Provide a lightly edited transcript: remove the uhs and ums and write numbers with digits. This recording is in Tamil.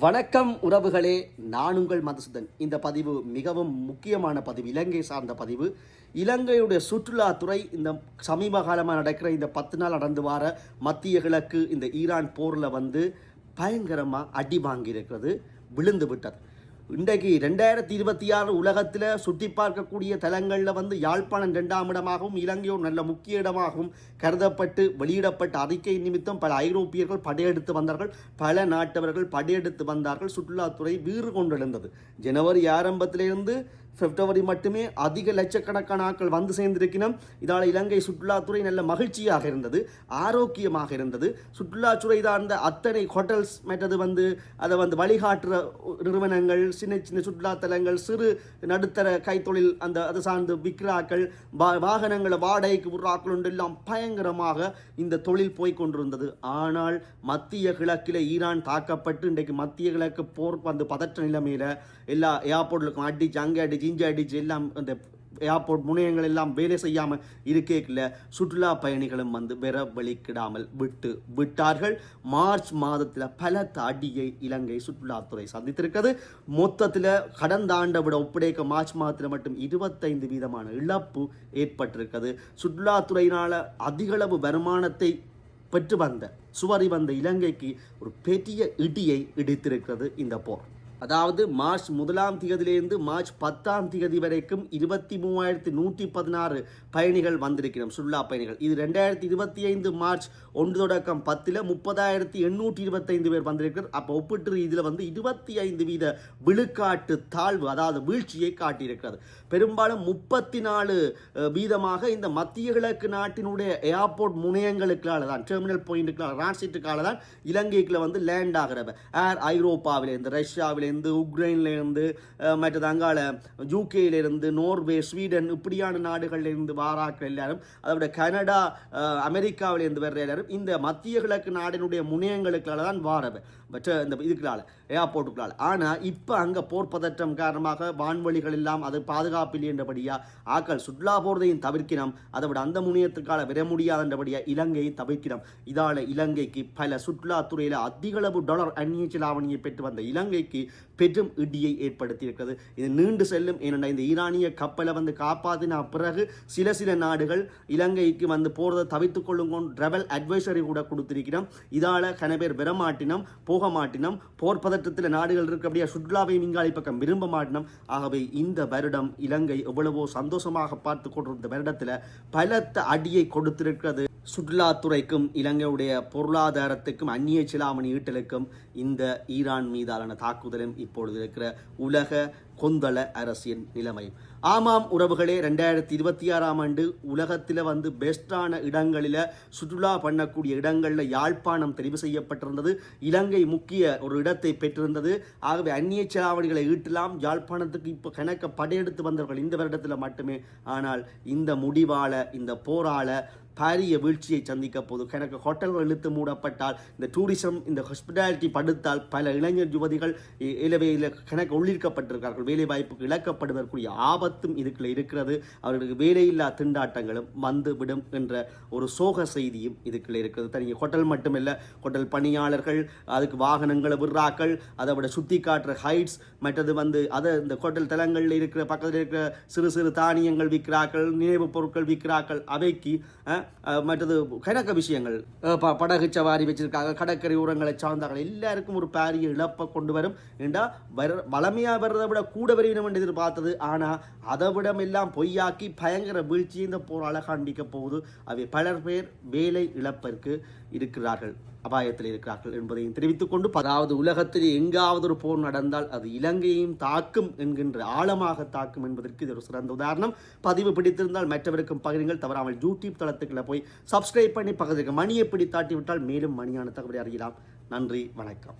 வணக்கம் உறவுகளே, நான் உங்கள் மதுசூதன். இந்த பதிவு மிகவும் முக்கியமான பதிவு, இலங்கை சார்ந்த பதிவு. இலங்கையுடைய சுற்றுலாத்துறை இந்த சமீப காலமாக நடக்கிற இந்த 10 நாள் நடந்து வர மத்திய கிழக்கு இந்த ஈரான் போரில் பயங்கரமாக அடி வாங்கியிருக்கிறது, விழுந்து விட்டது. இன்றைக்கு 2026 உலகத்தில் சுற்றி பார்க்கக்கூடிய தலங்களில் யாழ்ப்பாணம் 2ஆம் இடமாகவும் இலங்கையோர் நல்ல முக்கிய இடமாகவும் கருதப்பட்டு வெளியிடப்பட்ட அறிக்கை நிமித்தம் பல ஐரோப்பியர்கள் படையெடுத்து வந்தார்கள், பல நாட்டவர்கள் படையெடுத்து வந்தார்கள். சுற்றுலாத்துறை வீறு கொண்டெழுந்தது. ஜனவரி ஆரம்பத்திலிருந்து பிப்ரவரி மட்டுமே அதிக லட்சக்கணக்கான ஆட்கள் வந்து சேர்ந்திருக்கணும். இதால் இலங்கை சுற்றுலாத்துறை நல்ல மகிழ்ச்சியாக இருந்தது, ஆரோக்கியமாக இருந்தது. சுற்றுலாத்துறை சார்ந்த அத்தனை ஹோட்டல்ஸ் மற்றது அதை வழிகாட்டுற நிறுவனங்கள், சின்ன சின்ன சுற்றுலாத்தலங்கள், சிறு நடுத்தர கைத்தொழில் அது சார்ந்து விக்ராக்கள், வாகனங்களை வாடகைக்கு விடுறாக்கள் எல்லாம் பயங்கரமாக இந்த தொழில் போய்கொண்டிருந்தது. ஆனால் மத்திய கிழக்கில் ஈரான் தாக்கப்பட்டு இன்றைக்கு மத்திய கிழக்கு போர் பதற்ற நிலைமையில் எல்லா ஏர்போர்ட்லுக்கும் அடிச்சு அங்கே அடிச்சு இஞ்சி அடிச்சு எல்லாம் அந்த ஏர்போர்ட் முனையங்கள் எல்லாம் வேலை செய்யாமல் இருக்கல சுற்றுலா பயணிகளும் வேற வழிக்கிடாமல் விட்டார்கள். மார்ச் மாதத்தில் பல அடியை இலங்கை சுற்றுலாத்துறை சந்தித்திருக்கிறது. மொத்தத்தில் கடந்த ஆண்டை விட ஒப்படைக்க மார்ச் மாதத்தில் மட்டும் 25% இழப்பு ஏற்பட்டிருக்கிறது. சுற்றுலாத்துறையினால் அதிகளவு வருமானத்தை பெற்று சுவரி வந்த இலங்கைக்கு ஒரு பெரிய இடியை இடித்திருக்கிறது இந்த போர். அதாவது மார்ச் 1ஆம் தேதியிலிருந்து மார்ச் 10ஆம் தேதி வரைக்கும் 23,116 பயணிகள் வந்திருக்கிறோம், சுற்றுலா பயணிகள். இது 2025 மார்ச் 1 தொடக்கம் 10 30,825 பேர் வந்திருக்கிறது. அப்போ ஒப்பிட்டு இதில் 25% விழுக்காட்டு தாழ்வு, அதாவது வீழ்ச்சியை காட்டியிருக்கிறது. பெரும்பாலும் 34% இந்த மத்திய கிழக்கு நாட்டினுடைய ஏர்போர்ட் முனையங்களுக்கால தான், டெர்மினல் பாயிண்ட்டுக்கால, டிரான்சிட்டுக்கால தான் இலங்கைக்குள்ள லேண்ட் ஆகிறவ. ஏர் ஐரோப்பாவிலிருந்து, ரஷ்யாவிலிருந்து, உக்ரைன்லேருந்து, மற்றது அங்கால யூகேயிலிருந்து, நோர்வே, ஸ்வீடன் இப்படியான நாடுகளிலிருந்து வாராக்கள் எல்லாரும், அதோட கனடா, அமெரிக்காவிலிருந்து வர்ற எல்லாரும் இந்த மத்திய கிழக்கு நாடினுடைய முனையங்களுக்கால தான் வாரவை, இந்த இதுக்களால் ஏர்போர்ட்டுக்களால். ஆனால் இப்போ அங்கே போர் பதற்றம் காரணமாக வான்வழிகள் எல்லாம் அது பாதுகாப்பில்லை என்றபடியா ஆக்கள் சுற்றுலா போகிறதையும் தவிர்க்கிறோம். அதை விட அந்த முனையத்துக்கால வர முடியாதபடியா இலங்கையை தவிர்க்கிறோம். இதால் இலங்கைக்கு பல சுற்றுலாத்துறையில் அதிகளவு டாலர் அந்நிய செலாவணியை பெற்று வந்த இலங்கைக்கு பெரும் இடியை ஏற்படுத்தியிருக்கிறது. இது நீண்டு செல்லும். ஏனென்றால் இந்த ஈரானிய கப்பலை காப்பாற்றின பிறகு சில நாடுகள் இலங்கைக்கு போகிறதை தவிர்த்துக் கொள்ளும் ட்ராவல் அட்வைசரி கூட கொடுத்திருக்கிறோம். இதால் கன பேர் வரமாட்டினோம், போக மாட்டினோம். போர் பதற்றத்தில் நாடுகள் இருக்கிறபடியா சுற்றுலாவை விஞ்ஞானி பக்கம் விரும்ப மாட்டினோம். ஆகவே இந்த வருடம் இலங்கை எவ்வளவோ சந்தோஷமாக பார்த்து கொண்டிருந்த வருடத்தில் பலத்த அடியை கொடுத்திருக்கிறது. சுற்றுலாத்துறைக்கும் இலங்கையுடைய பொருளாதாரத்துக்கும் அந்நிய செலாவணி ஈட்டலுக்கும் இந்த ஈரான் மீதான தாக்குதலும் இப்பொழுது இருக்கிற உலக கொந்தள அரசியல் நிலைமை. ஆமாம் உறவுகளே, 2026ஆம் ஆண்டு உலகத்தில் பெஸ்டான இடங்களில் சுற்றுலா பண்ணக்கூடிய இடங்களில் யாழ்ப்பாணம் தெரிவு செய்யப்பட்டிருந்தது. இலங்கை முக்கிய ஒரு இடத்தை பெற்றிருந்தது. ஆகவே அந்நிய செலாவணிகளை ஈட்டலாம். யாழ்ப்பாணத்துக்கு இப்போ கணக்க படையெடுத்து வந்தவர்கள் இந்த வருடத்தில் மட்டுமே. ஆனால் இந்த முடிவால், இந்த போரால் பாரிய வீழ்ச்சியை சந்திக்க போது. கணக்கு ஹோட்டல்கள் இழுத்து மூடப்பட்டால், இந்த டூரிசம், இந்த ஹாஸ்பிட்டாலிட்டி படுத்தால் பல இளைஞர் யுவதிகள் கணக்கு உள்ளிருக்கப்பட்டிருக்கிறார்கள். வேலை வாய்ப்புக்கு இழக்கப்படுவதற்குரிய ஆபத்தும் இதுக்குள்ள இருக்கிறது. அவர்களுக்கு வேலையில்லா திண்டாட்டங்களும் வந்துவிடும் என்ற ஒரு சோக செய்தியும் இதுக்குள்ள இருக்கிறது. தனியாக ஹோட்டல் மட்டுமில்லை, ஹோட்டல் பணியாளர்கள், அதுக்கு வாகனங்களை விடுறாக்கள், அதை விட சுற்றி காட்டுற ஹைட்ஸ், மற்றது அதை இந்த ஹோட்டல் தலங்களில் இருக்கிற பக்கத்தில் இருக்கிற சிறு சிறு தானியங்கள் விற்கிறாக்கள், நினைவு பொருட்கள் விற்கிறாக்கள், அவைக்கு மற்றது கணக்க விஷயங்கள், படகு சவாரி வச்சிருக்காங்க, கடற்கரை உரங்களை சார்ந்தார்கள், எல்லாருக்கும் ஒரு பாரிய இழப்பை கொண்டு வரும். ஏண்டா வளமையாக வர்றதை விட கூட வரையினம் என்று எதிர்பார்த்தது. ஆனால் அதை விட எல்லாம் பொய்யாக்கி பயங்கர வீழ்ச்சி இந்த போரால காண்பிக்க போகுது. அவை பலர் பேர் வேலை இழப்பிற்கு இருக்கிறார்கள், அபாயத்தில் இருக்கிறார்கள் என்பதையும் தெரிவித்துக் கொண்டு, அதாவது உலகத்தில் எங்காவது ஒரு போர் நடந்தால் அது இலங்கையையும் தாக்கும் என்கின்ற, ஆழமாக தாக்கும் என்பதற்கு இது ஒரு சிறந்த உதாரணம். பதிவு பிடித்திருந்தால் மற்றவருக்கும் பகிருங்கள். தவறாமல் யூடியூப் தளத்துக்குள்ள போய் சப்ஸ்கிரைப் பண்ணி பக்கத்துக்கு மணியை பிடி தாட்டி விட்டால் மேலும் மணியான தகவலை அறியலாம். நன்றி, வணக்கம்.